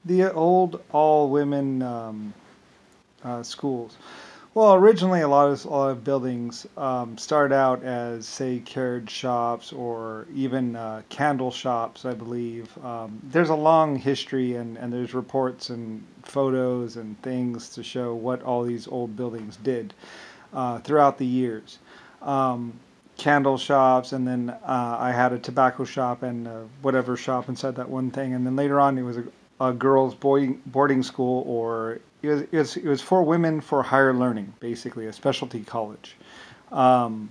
The old all-women schools. Well, originally a lot of buildings started out as, say, carriage shops or even candle shops, I believe. There's a long history, and there's reports and photos and things to show what all these old buildings did throughout the years. Um, Candle shops, and then I had a tobacco shop and whatever shop inside that one thing, and then later on it was a girls' boarding school, or it was for women for higher learning, basically a specialty college. Um,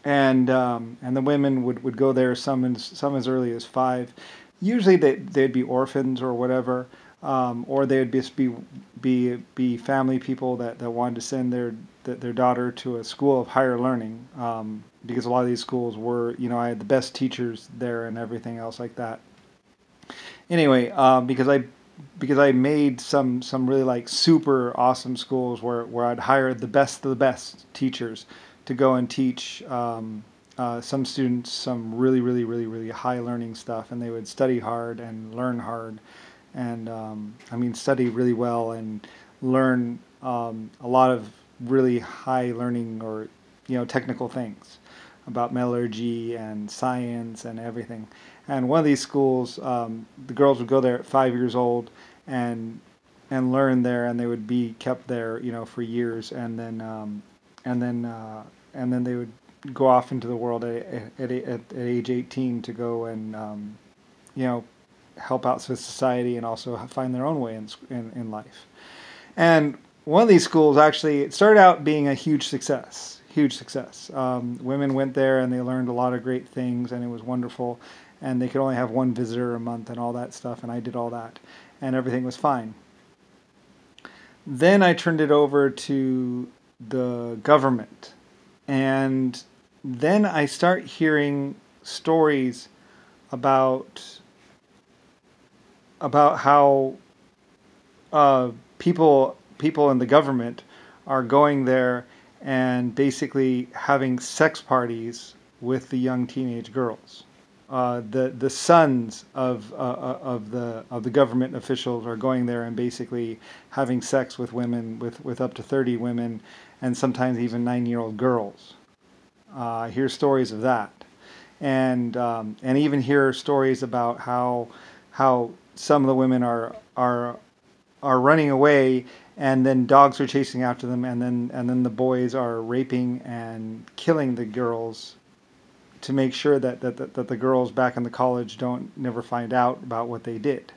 and the women would go there some as early as 5. Usually they'd be orphans or whatever, or they'd just be family people that wanted to send their daughter to a school of higher learning, because a lot of these schools were, I had the best teachers there and everything else like that. Anyway, because I made some really like super awesome schools where I'd hire the best of the best teachers to go and teach some students some really really really really high learning stuff, and they would study hard and learn hard, and I mean study really well and learn a lot of really high learning, or technical things about metallurgy and science and everything. And one of these schools, the girls would go there at 5 years old and learn there, and they would be kept there, for years, and then and then they would go off into the world at age 18 to go and you know help out society and also find their own way in life. And one of these schools, actually, it started out being a huge success. Huge success. Women went there and they learned a lot of great things, and it was wonderful. And they could only have one visitor a month and all that stuff, and I did all that, and everything was fine. Then I turned it over to the government, and then I start hearing stories about how people in the government are going there and basically having sex parties with the young teenage girls. The sons of the government officials are going there and basically having sex with women, with up to 30 women, and sometimes even 9-year-old girls. I hear stories of that, and even hear stories about how some of the women are running away, and then dogs are chasing after them, and then the boys are raping and killing the girls to make sure that the girls back in the college don't never find out about what they did,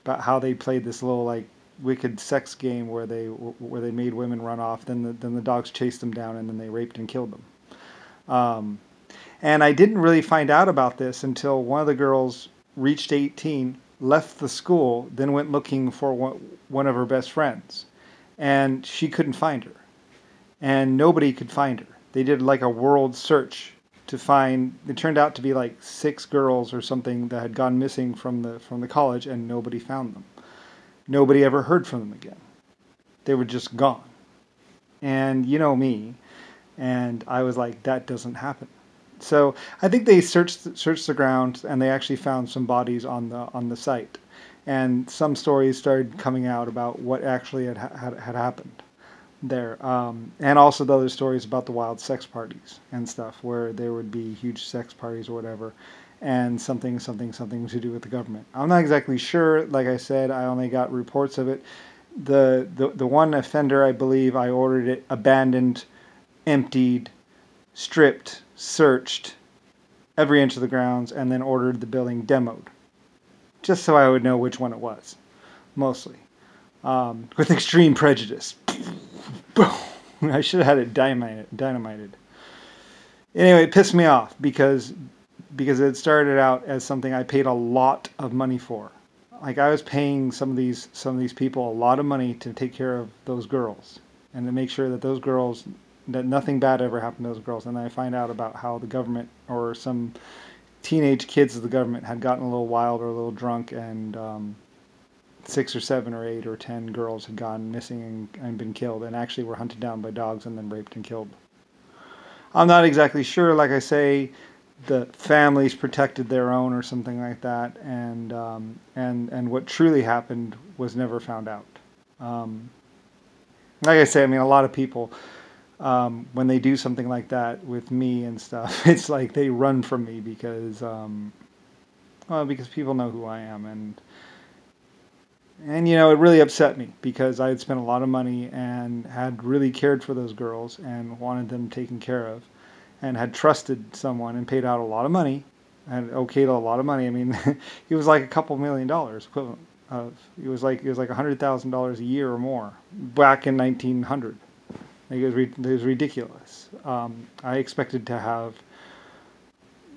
about how they played this little like wicked sex game where they made women run off, then the dogs chased them down, and then they raped and killed them. Um, and I didn't really find out about this until one of the girls reached 18, left the school, then went looking for one of her best friends, and she couldn't find her, and nobody could find her. They did like a world search to find. It turned out to be like 6 girls or something that had gone missing from the college, and nobody found them. Nobody ever heard from them again. They were just gone. And you know me, and I was like, that doesn't happen. So I think they searched the ground, and they actually found some bodies on the site, and some stories started coming out about what actually had happened there, and also the other stories about the wild sex parties and stuff, where there would be huge sex parties or whatever, and something to do with the government. I'm not exactly sure. Like I said, I only got reports of it. The one offender, I believe, I ordered it abandoned, emptied, stripped, searched every inch of the grounds, and then ordered the building demoed, just so I would know which one it was, mostly, with extreme prejudice. I should have had it dynamited. Anyway, it pissed me off because it started out as something I paid a lot of money for. Like, I was paying some of these people a lot of money to take care of those girls and to make sure that those girls, that nothing bad ever happened to those girls. And then I find out about how the government, or some teenage kids of the government, had gotten a little wild or a little drunk, and 6 or 7 or 8 or 10 girls had gone missing and been killed, and actually were hunted down by dogs and then raped and killed. I'm not exactly sure, like I say, the families protected their own or something like that, and what truly happened was never found out. Um, like I say, I mean, a lot of people, when they do something like that with me and stuff, it's like they run from me because, well, because people know who I am, and you know, it really upset me because I had spent a lot of money and had really cared for those girls and wanted them taken care of, and had trusted someone and paid out a lot of money and okayed a lot of money. I mean, it was like a couple $1,000,000 equivalent of, it was like $100,000 a year or more back in 1900. Like, it was ridiculous. I expected to have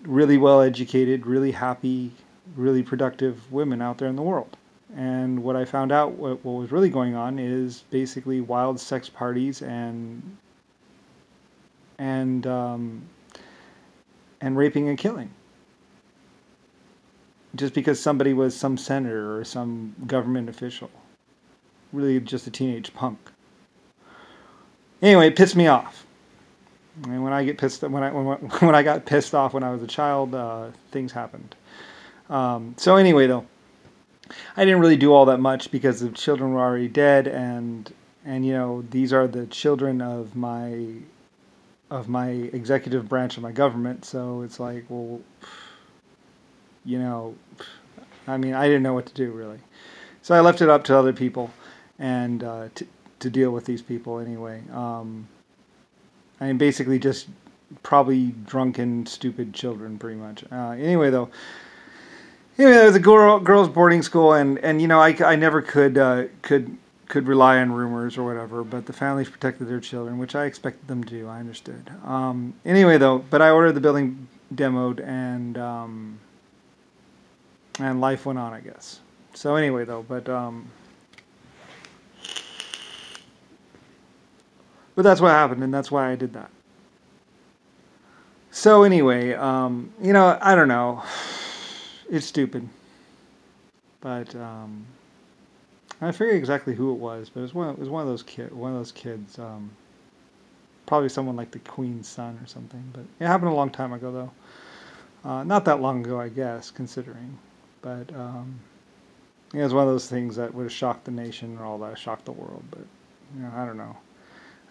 really well educated, really happy, really productive women out there in the world. And what I found out, what was really going on, is basically wild sex parties and um, and raping and killing, just because somebody was some senator or some government official, really just a teenage punk. Anyway, it pissed me off. And when I get pissed, when I got pissed off when I was a child, things happened. So anyway, though, I didn't really do all that much because the children were already dead, and you know, these are the children of my executive branch of my government. So it's like, well, you know, I mean, I didn't know what to do really. So I left it up to other people, and to deal with these people anyway. I mean, basically just probably drunken, stupid children, pretty much. Anyway, there was a girls' boarding school, and you know, I never could rely on rumors or whatever, but the families protected their children, which I expected them to do. I understood. Anyway, though, but I ordered the building demoed, and life went on, I guess. So anyway, though, but that's what happened, and that's why I did that. So anyway, you know, I don't know. It's stupid, but I forget exactly who it was, but it was one of those kids. Probably someone like the Queen's son or something. But it happened a long time ago, though. Not that long ago, I guess, considering. But it was one of those things that would have shocked the nation or all that, shocked the world. But you know, I don't know.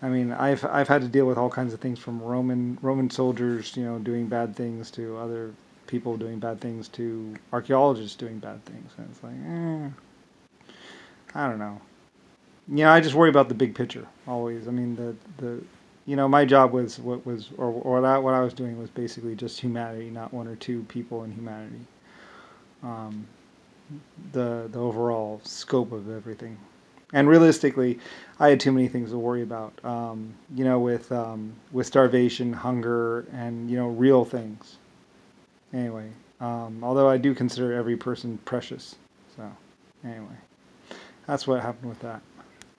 I mean, I've had to deal with all kinds of things, from Roman soldiers, you know, doing bad things, to other people doing bad things, to archaeologists doing bad things, and it's like, I don't know. You know, I just worry about the big picture always. I mean, the you know, my job was what I was doing was basically just humanity, not one or two people in humanity. Um, the overall scope of everything. And realistically, I had too many things to worry about. You know, with starvation, hunger, and you know, real things. Anyway, although I do consider every person precious. So, anyway, that's what happened with that.